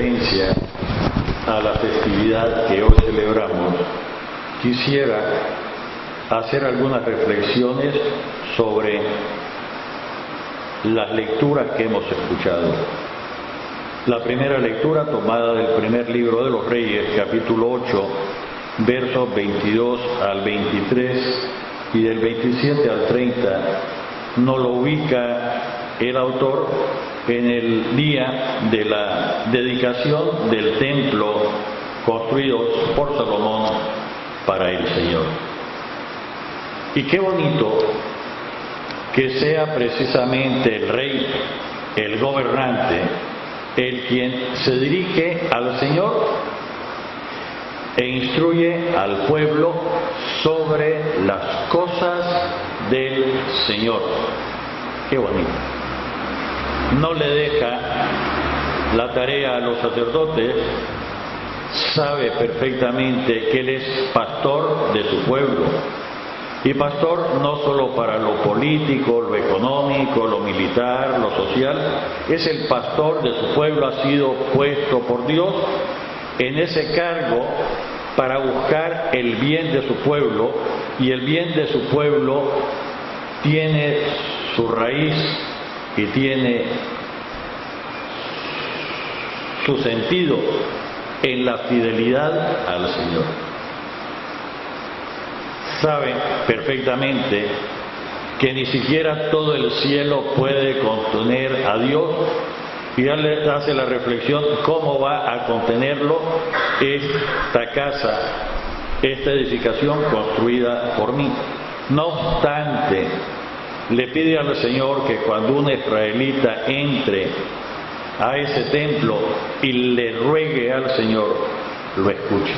referencia a la festividad que hoy celebramos, quisiera hacer algunas reflexiones sobre las lecturas que hemos escuchado. La primera lectura, tomada del primer libro de los Reyes, capítulo 8, versos 22 al 23 y del 27 al 30, nos lo ubica el autor en el día de la dedicación del templo construido por Salomón para el Señor. Y qué bonito que sea precisamente el rey, el gobernante, el quien se dirige al Señor e instruye al pueblo sobre las cosas del Señor. Qué bonito. No le deja la tarea a los sacerdotes, sabe perfectamente que él es pastor de su pueblo. Y pastor no solo para lo político, lo económico, lo militar, lo social, es el pastor de su pueblo, ha sido puesto por Dios en ese cargo para buscar el bien de su pueblo, y el bien de su pueblo tiene su raíz y tiene su sentido en la fidelidad al Señor. Sabe perfectamente que ni siquiera todo el cielo puede contener a Dios, y hace la reflexión: ¿cómo va a contenerlo esta casa, esta edificación construida por mí? No obstante, le pide al Señor que cuando un israelita entre a ese templo y le ruegue al Señor, lo escuche.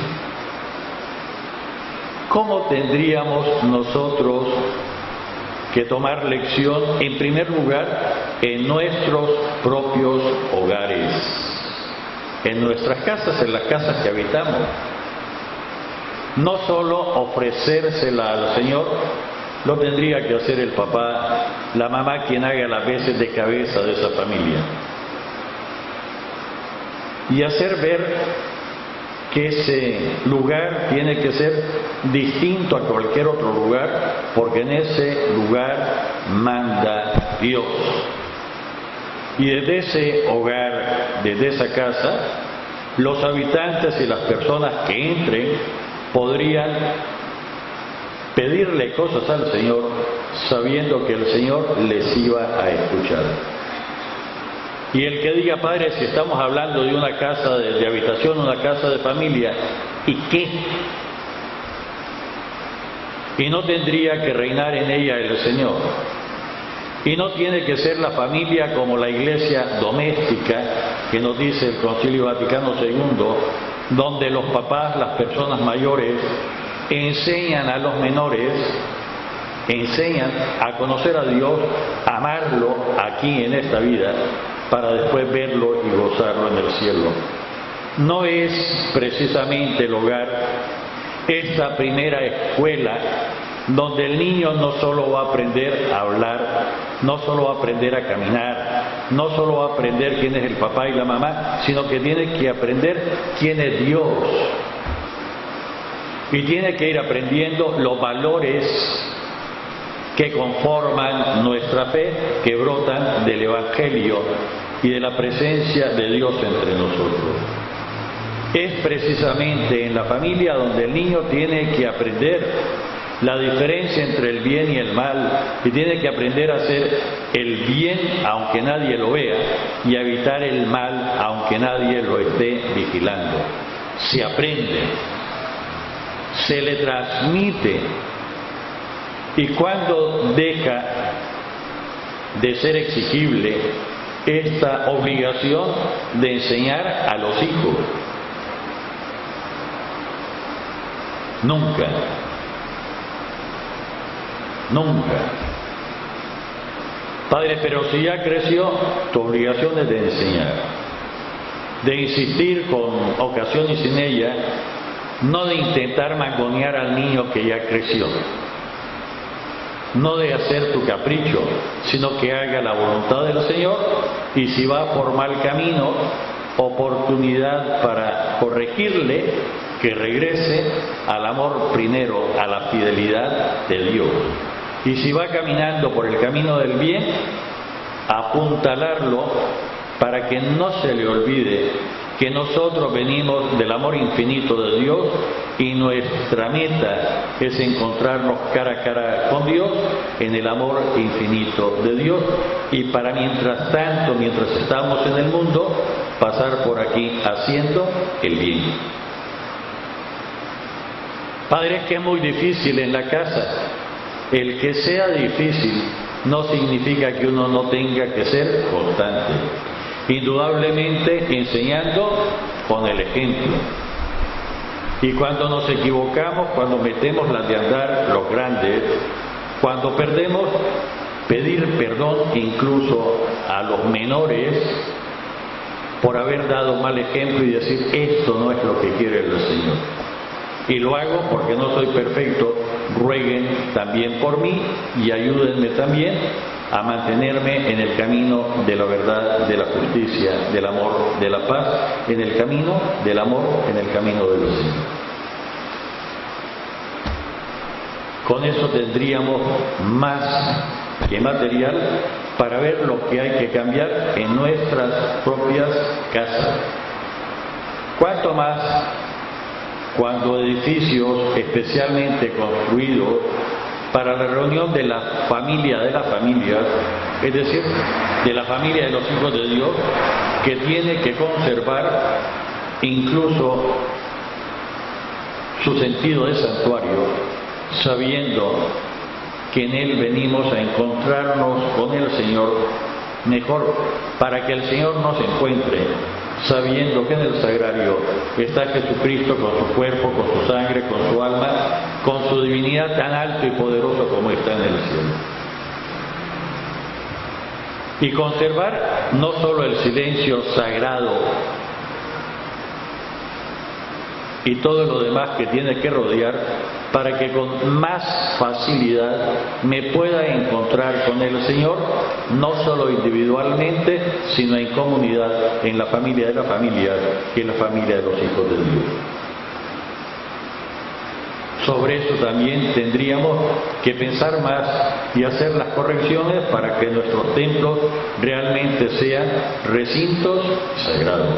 ¿Cómo tendríamos nosotros que tomar lección, en primer lugar, en nuestros propios hogares, en nuestras casas, en las casas que habitamos? No solo ofrecérsela al Señor, lo tendría que hacer el papá, la mamá, quien haga las veces de cabeza de esa familia, y hacer ver que ese lugar tiene que ser distinto a cualquier otro lugar, porque en ese lugar manda Dios. Y desde ese hogar, desde esa casa, los habitantes y las personas que entren podrían pedirle cosas al Señor, sabiendo que el Señor les iba a escuchar. Y el que diga: padre, si estamos hablando de una casa de habitación, una casa de familia, ¿y qué? Y no tendría que reinar en ella el Señor. Y no tiene que ser la familia como la iglesia doméstica, que nos dice el Concilio Vaticano II, donde los papás, las personas mayores, enseñan a los menores, enseñan a conocer a Dios, a amarlo aquí en esta vida, para después verlo y gozarlo en el cielo. No es precisamente el hogar esta primera escuela donde el niño no solo va a aprender a hablar, no solo va a aprender a caminar, no solo va a aprender quién es el papá y la mamá, sino que tiene que aprender quién es Dios. Y tiene que ir aprendiendo los valores que conforman nuestra fe, que brotan del Evangelio y de la presencia de Dios entre nosotros. Es precisamente en la familia donde el niño tiene que aprender la diferencia entre el bien y el mal, y tiene que aprender a hacer el bien aunque nadie lo vea, y a evitar el mal aunque nadie lo esté vigilando. Se aprende, se le transmite. Y cuando deja de ser exigible esta obligación de enseñar a los hijos? Nunca. Nunca. Padre, pero si ya creció, tu obligación es de enseñar, de insistir con ocasión y sin ella, no de intentar mangonear al niño que ya creció, no de hacer tu capricho, sino que haga la voluntad del Señor, y si va por mal camino, oportunidad para corregirle, que regrese al amor primero, a la fidelidad de Dios. Y si va caminando por el camino del bien, apuntalarlo para que no se le olvide que nosotros venimos del amor infinito de Dios y nuestra meta es encontrarnos cara a cara con Dios en el amor infinito de Dios, y para mientras tanto, mientras estamos en el mundo, pasar por aquí haciendo el bien. Padre, es que es muy difícil en la casa. El que sea difícil no significa que uno no tenga que ser constante. Indudablemente enseñando con el ejemplo. Y cuando nos equivocamos, cuando metemos las de andar los grandes, cuando perdemos, pedir perdón incluso a los menores por haber dado mal ejemplo y decir, esto no es lo que quiere el Señor. Y lo hago porque no soy perfecto, rueguen también por mí y ayúdenme también a mantenerme en el camino de la verdad, de la justicia, del amor, de la paz, en el camino del amor, en el camino de los Señor. Con eso tendríamos más que material para ver lo que hay que cambiar en nuestras propias casas. ¿Cuánto más cuando edificios especialmente construidos para la reunión de la familia de las familias, es decir, de la familia de los hijos de Dios, que tiene que conservar incluso su sentido de santuario, sabiendo que en él venimos a encontrarnos con el Señor mejor, para que el Señor nos encuentre, sabiendo que en el sagrario está Jesucristo con su cuerpo, con su sangre, con su alma, con su divinidad tan alto y poderoso como está en el cielo. Y conservar no solo el silencio sagrado y todo lo demás que tiene que rodear, para que con más facilidad me pueda encontrar con el Señor, no solo individualmente, sino en comunidad, en la familia de la familia y en la familia de los hijos de Dios. Sobre eso también tendríamos que pensar más y hacer las correcciones para que nuestros templos realmente sean recintos sagrados.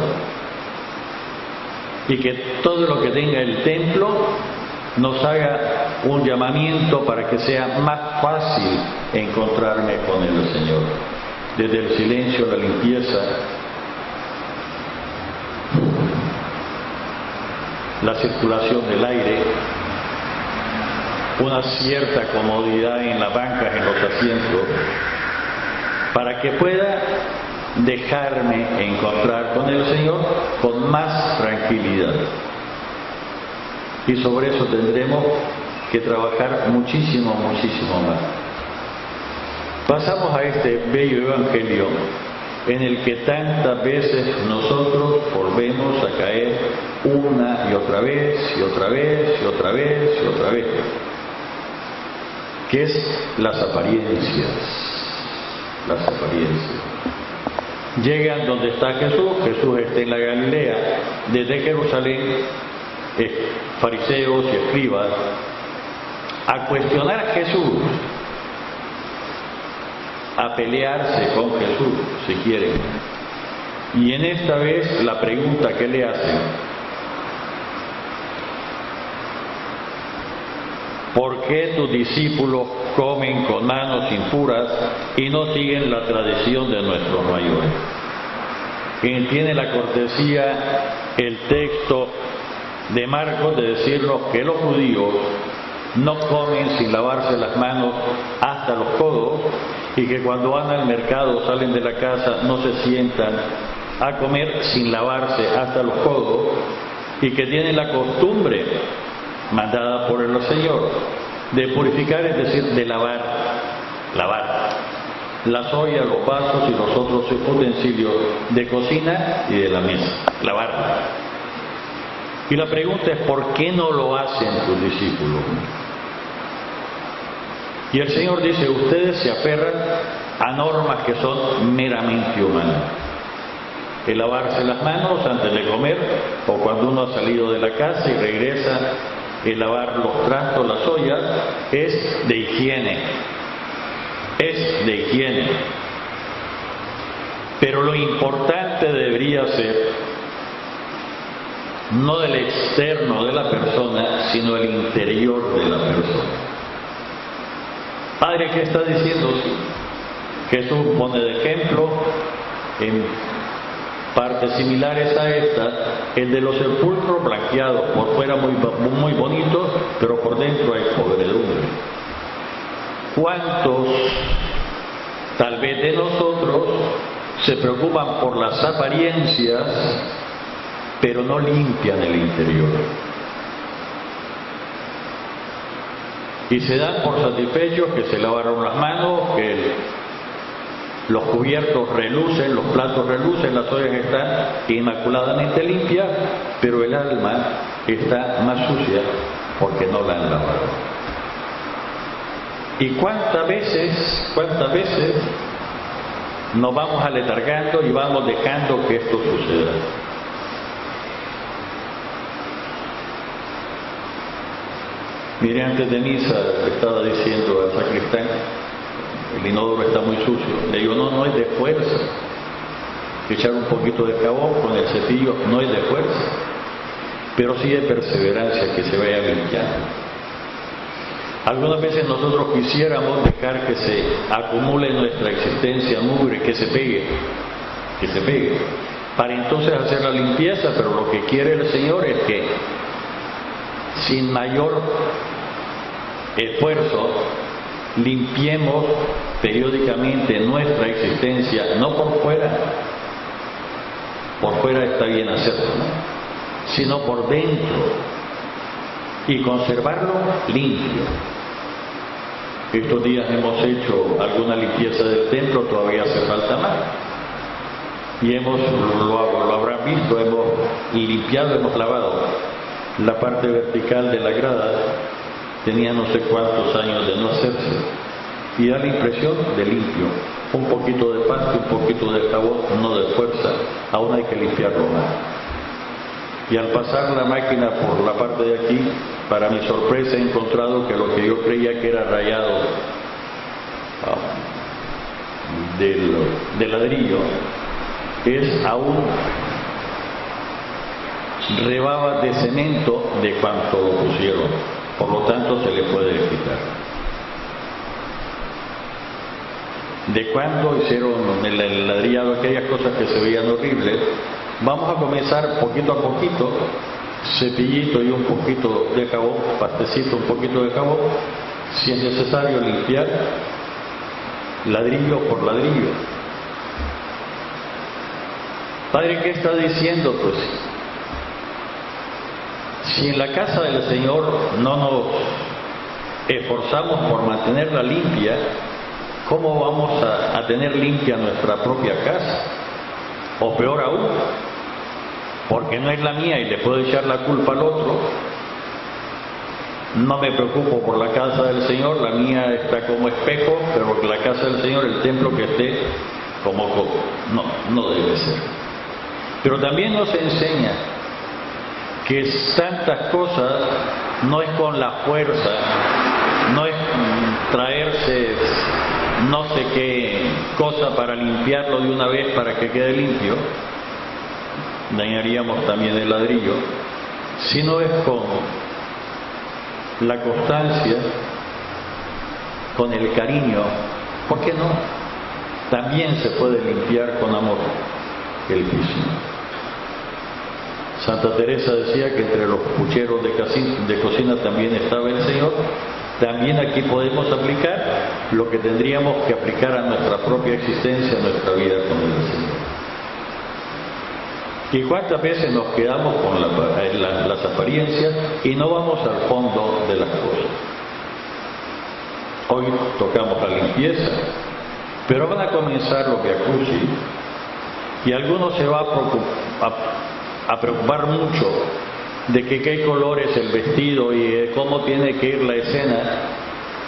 Y que todo lo que tenga el templo nos haga un llamamiento para que sea más fácil encontrarme con el Señor. Desde el silencio, la limpieza, la circulación del aire, una cierta comodidad en las bancas, en los asientos, para que pueda dejarme encontrar con el Señor con más tranquilidad. Y sobre eso tendremos que trabajar muchísimo, muchísimo más. Pasamos a este bello evangelio en el que tantas veces nosotros volvemos a caer una y otra vez, y otra vez, y otra vez, y otra vez, que es las apariencias. Las apariencias. Llegan donde está Jesús, Jesús está en la Galilea, desde Jerusalén, fariseos y escribas, a cuestionar a Jesús, a pelearse con Jesús, si quieren. Y en esta vez la pregunta que le hacen: ¿por qué tus discípulos comen con manos impuras y no siguen la tradición de nuestros mayores? Quien tiene la cortesía, el texto de Marcos, de decirnos que los judíos no comen sin lavarse las manos hasta los codos, y que cuando van al mercado, salen de la casa, no se sientan a comer sin lavarse hasta los codos, y que tienen la costumbre mandada por el Señor de purificar, es decir, de lavar las ollas, los vasos y los otros utensilios de cocina y de la mesa, lavarla. Y la pregunta es: ¿por qué no lo hacen tus discípulos? Y el Señor dice: ustedes se aferran a normas que son meramente humanas. el lavarse las manos antes de comer, o cuando uno ha salido de la casa y regresa, el lavar los trastos, las ollas, es de higiene. Es de higiene. Pero lo importante debería ser no del externo de la persona, sino el interior de la persona. Padre, ¿qué está diciendo? Jesús pone de ejemplo en partes similares a esta, el de los sepulcros blanqueados, por fuera muy bonitos, pero por dentro hay podredumbre. ¿Cuántos, tal vez de nosotros, se preocupan por las apariencias, pero no limpian el interior? Y se dan por satisfechos que se lavaron las manos, que los cubiertos relucen, los platos relucen, las ollas están inmaculadamente limpias, pero el alma está más sucia porque no la han lavado. ¿Y cuántas veces nos vamos aletargando y vamos dejando que esto suceda? Mire, antes de misa estaba diciendo al sacristán, el inodoro está muy sucio. Le digo, no es de fuerza. Echar un poquito de jabón con el cepillo no es de fuerza, pero sí de perseverancia, que se vaya limpiando. Algunas veces nosotros quisiéramos dejar que se acumule en nuestra existencia mugre, que se pegue, para entonces hacer la limpieza, pero lo que quiere el Señor es que sin mayor esfuerzo limpiemos periódicamente nuestra existencia, no por fuera está bien hacerlo, ¿no?, sino por dentro, y conservarlo limpio. Estos días hemos hecho alguna limpieza del templo, todavía hace falta más, y lo habrán visto, hemos limpiado, hemos lavado la parte vertical de la grada. Tenía no sé cuántos años de no hacerse, y da la impresión de limpio. Un poquito de pasto, un poquito de jabón, no de fuerza, aún hay que limpiarlo más. Y al pasar la máquina por la parte de aquí, para mi sorpresa he encontrado que lo que yo creía que era rayado del ladrillo es aún rebaba de cemento de cuanto lo pusieron. Por lo tanto, se le puede quitar. De cuando hicieron el ladrillado, aquellas cosas que se veían horribles, vamos a comenzar poquito a poquito, cepillito y un poquito de jabón, pastecito, un poquito de jabón, si es necesario limpiar ladrillo por ladrillo. Padre, ¿qué está diciendo? Pues, si en la casa del Señor no nos esforzamos por mantenerla limpia, ¿cómo vamos a tener limpia nuestra propia casa? O peor aún, porque no es la mía y le puedo echar la culpa al otro. No me preocupo por la casa del Señor, la mía está como espejo, pero la casa del Señor, el templo que esté como coco. No debe ser. Pero también nos enseña que tantas cosas no es con la fuerza, no es traerse no sé qué cosa para limpiarlo de una vez para que quede limpio, dañaríamos también el ladrillo, sino es con la constancia, con el cariño. ¿Por qué no? También se puede limpiar con amor el piso. Santa Teresa decía que entre los pucheros de cocina también estaba el Señor. También aquí podemos aplicar lo que tendríamos que aplicar a nuestra propia existencia, a nuestra vida con el Señor. ¿Y cuántas veces nos quedamos con las apariencias y no vamos al fondo de las cosas? Hoy tocamos la limpieza, pero van a comenzar los Via Crucis y algunos se va a preocupar mucho de que qué color es el vestido y cómo tiene que ir la escena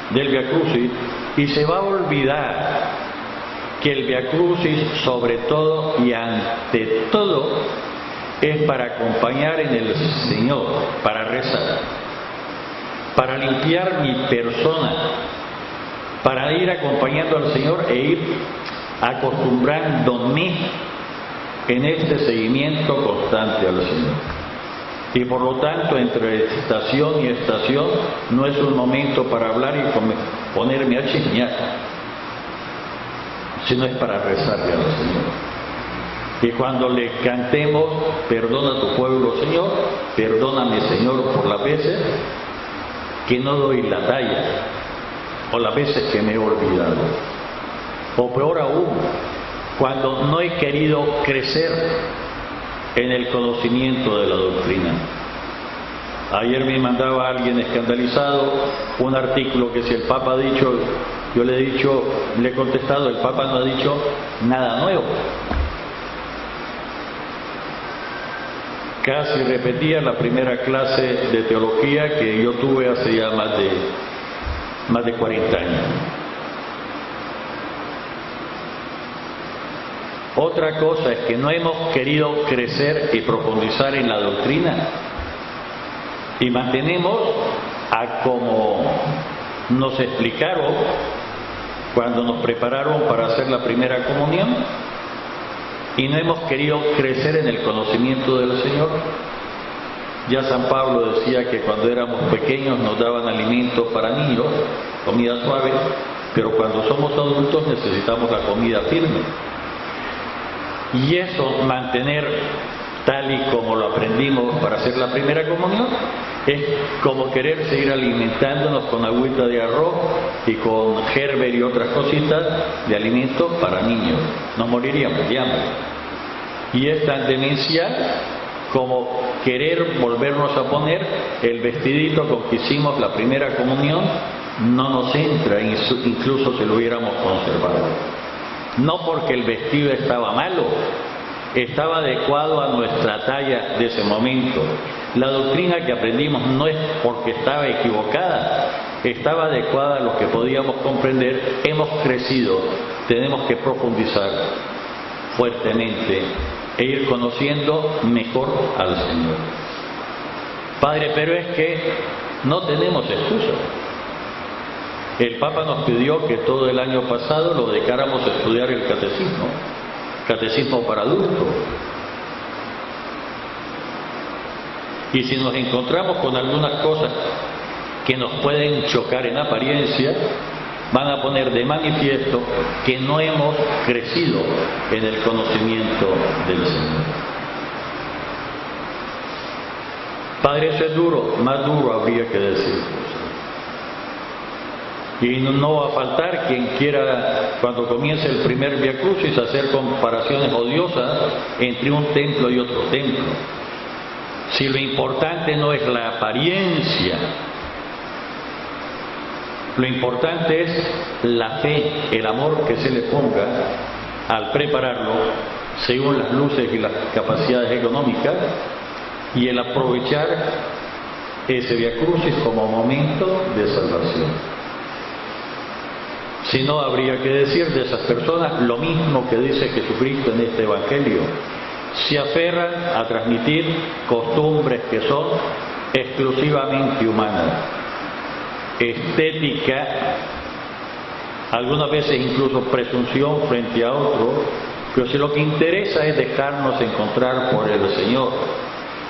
del Via Crucis, y se va a olvidar que el Via Crucis, sobre todo y ante todo, es para acompañar en el Señor, para rezar, para limpiar mi persona, para ir acompañando al Señor e ir acostumbrándome en este seguimiento constante al Señor. Y por lo tanto, entre estación y estación, no es un momento para hablar y ponerme a chismear, sino es para rezarle al Señor. Y cuando le cantemos, perdona a tu pueblo, Señor, perdóname, Señor, por las veces que no doy la talla, o las veces que me he olvidado, o peor aún, cuando no he querido crecer en el conocimiento de la doctrina. Ayer me mandaba alguien escandalizado un artículo que si el Papa ha dicho, yo le he contestado, el Papa no ha dicho nada nuevo. Casi repetía la primera clase de teología que yo tuve hace ya más de 40 años. Otra cosa es que no hemos querido crecer y profundizar en la doctrina y mantenemos a como nos explicaron cuando nos prepararon para hacer la primera comunión, y no hemos querido crecer en el conocimiento del Señor. Ya San Pablo decía que cuando éramos pequeños nos daban alimentos para niños, comida suave, pero cuando somos adultos necesitamos la comida firme. Y eso, mantener tal y como lo aprendimos para hacer la primera comunión, es como querer seguir alimentándonos con agüita de arroz y con Gerber y otras cositas de alimentos para niños. Nos moriríamos de hambre. Y es tan demencial como querer volvernos a poner el vestidito con que hicimos la primera comunión. No nos entra, incluso si lo hubiéramos conservado. No porque el vestido estaba malo, estaba adecuado a nuestra talla de ese momento. La doctrina que aprendimos no es porque estaba equivocada, estaba adecuada a lo que podíamos comprender. Hemos crecido, tenemos que profundizar fuertemente e ir conociendo mejor al Señor. Padre, pero es que no tenemos excusa. El Papa nos pidió que todo el año pasado lo dedicáramos a estudiar el catecismo para adultos. Y si nos encontramos con algunas cosas que nos pueden chocar en apariencia, van a poner de manifiesto que no hemos crecido en el conocimiento del Señor. Padre, eso es duro, más duro habría que decir. Y no va a faltar quien quiera, cuando comience el primer Via Crucis, hacer comparaciones odiosas entre un templo y otro templo. Si lo importante no es la apariencia, lo importante es la fe, el amor que se le ponga al prepararlo según las luces y las capacidades económicas, y el aprovechar ese Via Crucis como momento de salvación. Si no, habría que decir de esas personas lo mismo que dice Jesucristo en este Evangelio: se aferran a transmitir costumbres que son exclusivamente humanas, estética, algunas veces incluso presunción frente a otro, pero si lo que interesa es dejarnos encontrar por el Señor,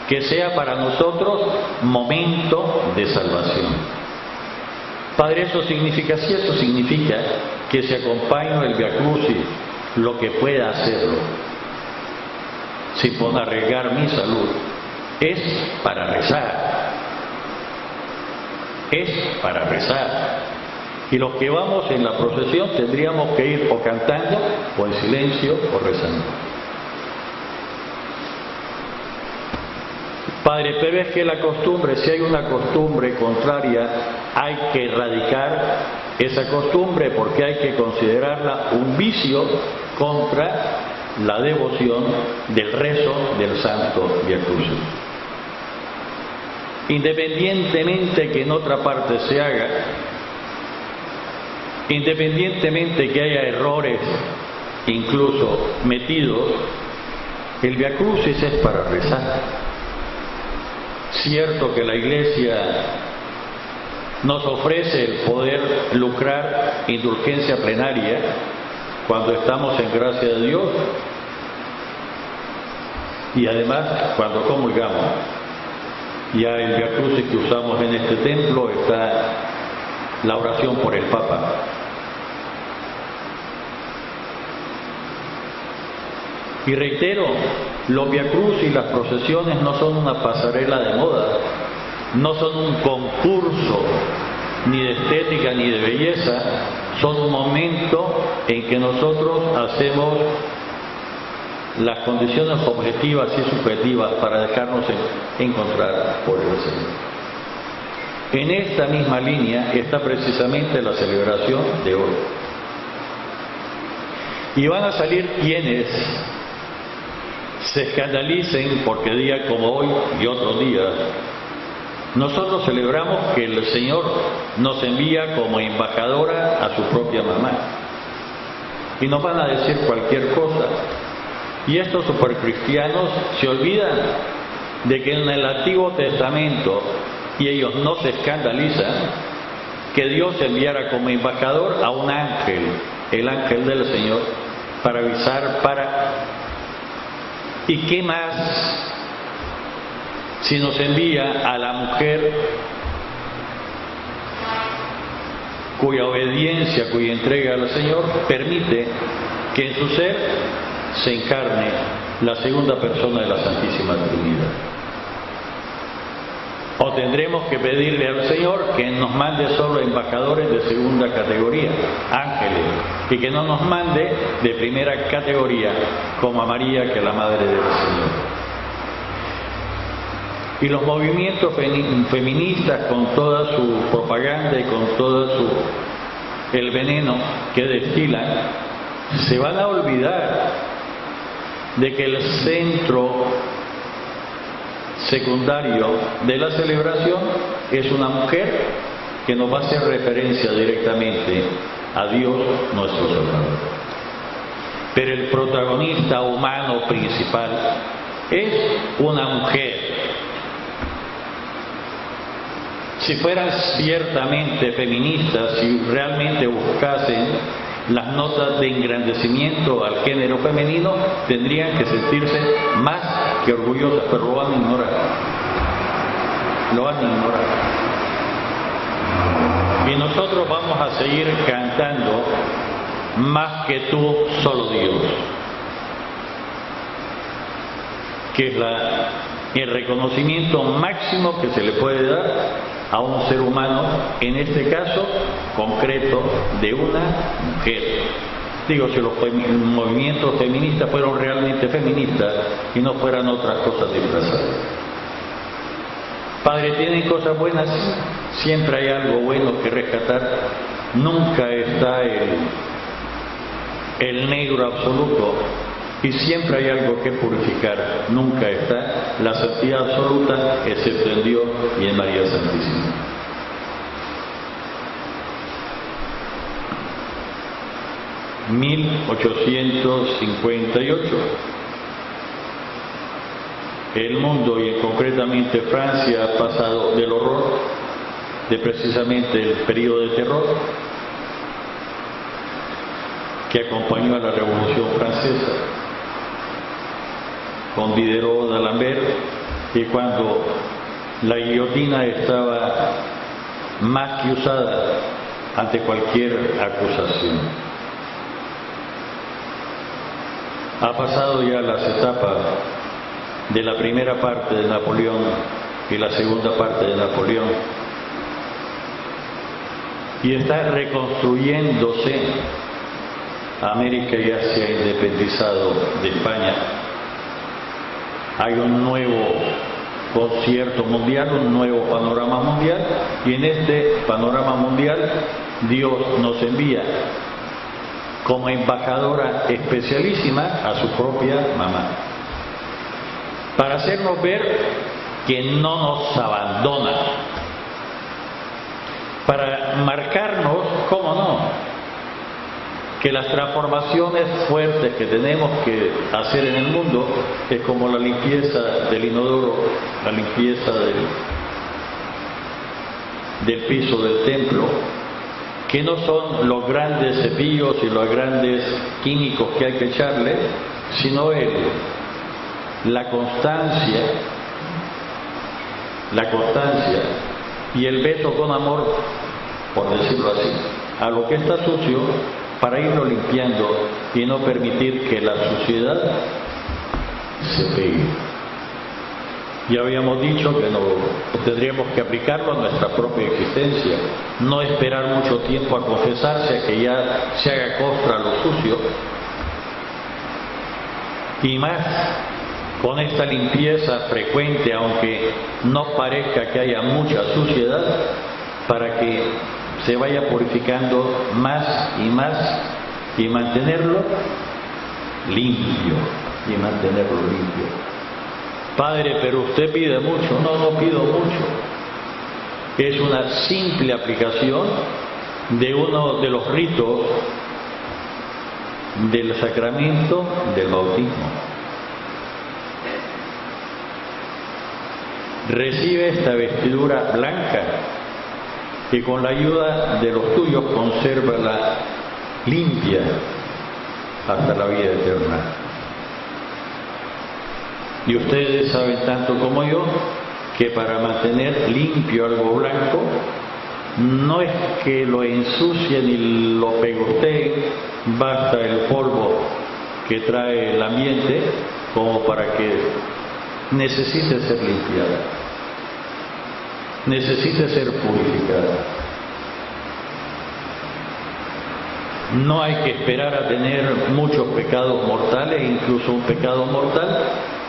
que sea para nosotros momento de salvación. Padre, eso significa, si eso significa que si acompaño el Via Crucis, lo que pueda hacerlo, sin arriesgar mi salud, es para rezar. Es para rezar. Y los que vamos en la procesión tendríamos que ir o cantando, o en silencio, o rezando. Padre, pero es que la costumbre, si hay una costumbre contraria, hay que erradicar esa costumbre, porque hay que considerarla un vicio contra la devoción del rezo del Santo Via Crucis. Independientemente que en otra parte se haga, independientemente que haya errores incluso metidos, el Via Crucis es para rezar. Cierto que la Iglesia nos ofrece el poder lucrar indulgencia plenaria cuando estamos en gracia de Dios y además cuando comulgamos. Ya el Via Crucis que usamos en este templo está la oración por el Papa. Y reitero, los Via Crucis y las procesiones no son una pasarela de moda, no son un concurso ni de estética ni de belleza, son un momento en que nosotros hacemos las condiciones objetivas y subjetivas para dejarnos encontrar por el Señor. En esta misma línea está precisamente la celebración de hoy. Y van a salir quienes se escandalicen porque día como hoy y otros días nosotros celebramos que el Señor nos envía como embajadora a su propia mamá. Y nos van a decir cualquier cosa. Y estos supercristianos se olvidan de que en el Antiguo Testamento, y ellos no se escandalizan, que Dios enviara como embajador a un ángel, el ángel del Señor, para avisar, ¿Y qué más si nos envía a la mujer cuya obediencia, cuya entrega al Señor permite que en su ser se encarne la segunda persona de la Santísima Trinidad? O tendremos que pedirle al Señor que nos mande solo embajadores de segunda categoría, ángeles, y que no nos mande de primera categoría como a María, que es la Madre del Señor. Y los movimientos feministas, con toda su propaganda y con todo el veneno que destilan, se van a olvidar de que el centro secundario de la celebración es una mujer que nos va a hacer referencia directamente a Dios nuestro Salvador. Pero el protagonista humano principal es una mujer. Si fueran ciertamente feministas, si realmente buscasen las notas de engrandecimiento al género femenino, tendrían que sentirse más que orgullosas, pero lo van a ignorar. Lo van a ignorar. Y nosotros vamos a seguir cantando Más que tú, solo Dios, que es el reconocimiento máximo que se le puede dar a un ser humano, en este caso concreto de una mujer. Digo, si los movimientos feministas fueron realmente feministas y no fueran otras cosas disfrazadas. Padre, ¿tienen cosas buenas? Siempre hay algo bueno que rescatar. Nunca está el negro absoluto, y siempre hay algo que purificar. Nunca está la santidad absoluta, excepto en Dios y en María Santísima. (1858) El mundo, y concretamente Francia, ha pasado del horror de precisamente el periodo de terror que acompañó a la Revolución Francesa, con Diderot, d'Alembert, y cuando la guillotina estaba más que usada ante cualquier acusación. Ha pasado ya las etapas de la primera parte de Napoleón y la segunda parte de Napoleón, y está reconstruyéndose. América ya se ha independizado de España. Hay un nuevo concierto mundial, un nuevo panorama mundial, y en este panorama mundial Dios nos envía como embajadora especialísima a su propia mamá, para hacernos ver que no nos abandona, para marcarnos, cómo no, que las transformaciones fuertes que tenemos que hacer en el mundo es como la limpieza del inodoro, la limpieza del piso del templo, que no son los grandes cepillos y los grandes químicos que hay que echarle, sino la constancia y el beso con amor, por decirlo así, a lo que está sucio, para irlo limpiando y no permitir que la suciedad se pegue. Ya habíamos dicho que tendríamos que aplicarlo a nuestra propia existencia, no esperar mucho tiempo a confesarse, a que ya se haga costra lo sucio, y más con esta limpieza frecuente, aunque no parezca que haya mucha suciedad, para que se vaya purificando más y mantenerlo limpio, Padre, pero usted pide mucho. No pido mucho. Es una simple aplicación de uno de los ritos del sacramento del bautismo. Recibe esta vestidura blanca y con la ayuda de los tuyos consérvala limpia hasta la vida eterna. Y ustedes saben tanto como yo que para mantener limpio algo blanco no es que lo ensucien y lo pegosteen, basta el polvo que trae el ambiente como para que necesite ser limpiada, necesite ser purificada. No hay que esperar a tener muchos pecados mortales, incluso un pecado mortal,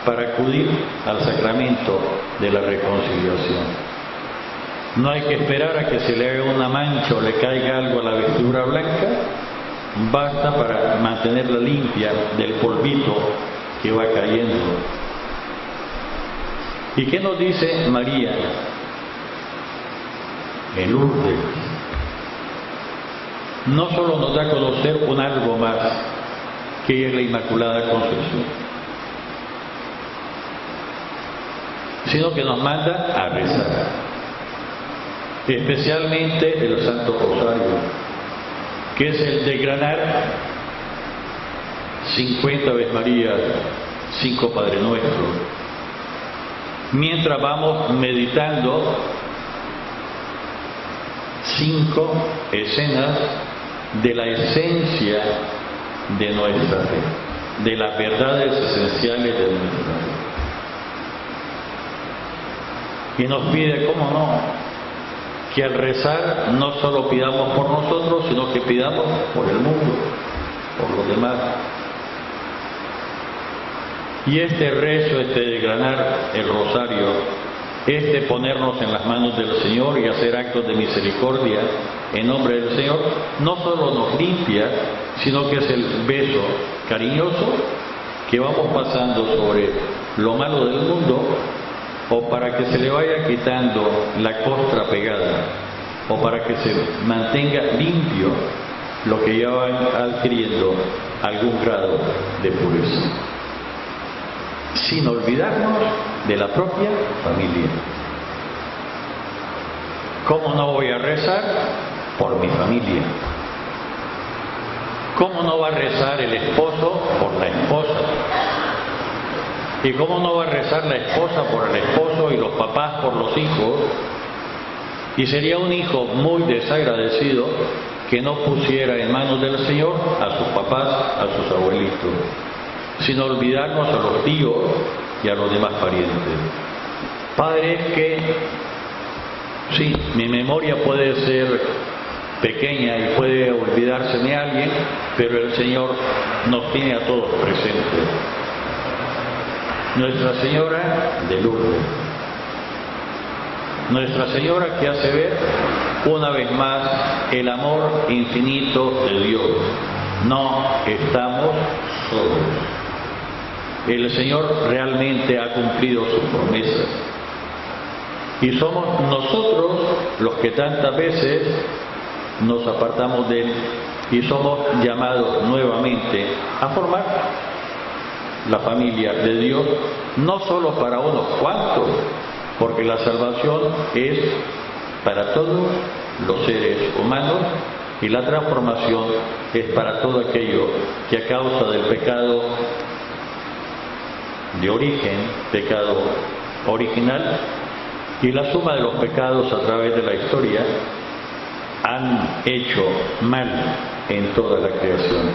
para acudir al sacramento de la reconciliación. No hay que esperar a que se le haga una mancha o le caiga algo a la vestidura blanca, basta para mantenerla limpia del polvito que va cayendo. ¿Y qué nos dice María en Lourdes? No solo nos da a conocer un algo más, que es la Inmaculada Concepción, sino que nos manda a rezar, especialmente el Santo Rosario, que es el desgranar 50 Ave María, 5 Padre Nuestro, mientras vamos meditando 5 escenas de la esencia de nuestra fe, de las verdades esenciales de nuestra fe. Y nos pide, ¿cómo no?, que al rezar no solo pidamos por nosotros, sino que pidamos por el mundo, por los demás. Y este rezo, este desgranar el rosario, este ponernos en las manos del Señor y hacer actos de misericordia en nombre del Señor, no solo nos limpia, sino que es el beso cariñoso que vamos pasando sobre lo malo del mundo, o para que se le vaya quitando la costra pegada, o para que se mantenga limpio lo que ya va adquiriendo algún grado de pureza, sin olvidarnos de la propia familia. ¿Cómo no voy a rezar por mi familia? ¿Cómo no va a rezar el esposo por la esposa? ¿Y cómo no va a rezar la esposa por el esposo y los papás por los hijos? Y sería un hijo muy desagradecido que no pusiera en manos del Señor a sus papás, a sus abuelitos, sin olvidarnos a los tíos y a los demás parientes. Padre, que sí, mi memoria puede ser pequeña y puede olvidarse de alguien, pero el Señor nos tiene a todos presentes. Nuestra Señora de Lourdes, Nuestra Señora que hace ver una vez más el amor infinito de Dios. No estamos solos. El Señor realmente ha cumplido sus promesas. Y somos nosotros los que tantas veces nos apartamos de Él y somos llamados nuevamente a formar la familia de Dios, no solo para unos cuantos, porque la salvación es para todos los seres humanos y la transformación es para todo aquello que a causa del pecado de origen, pecado original, y la suma de los pecados a través de la historia han hecho mal en toda la creación.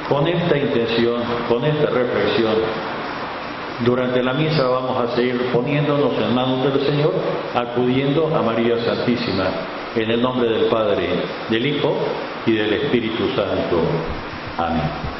Con esta intención, con esta reflexión, durante la misa vamos a seguir poniéndonos en manos del Señor, acudiendo a María Santísima, en el nombre del Padre, del Hijo y del Espíritu Santo. Amén.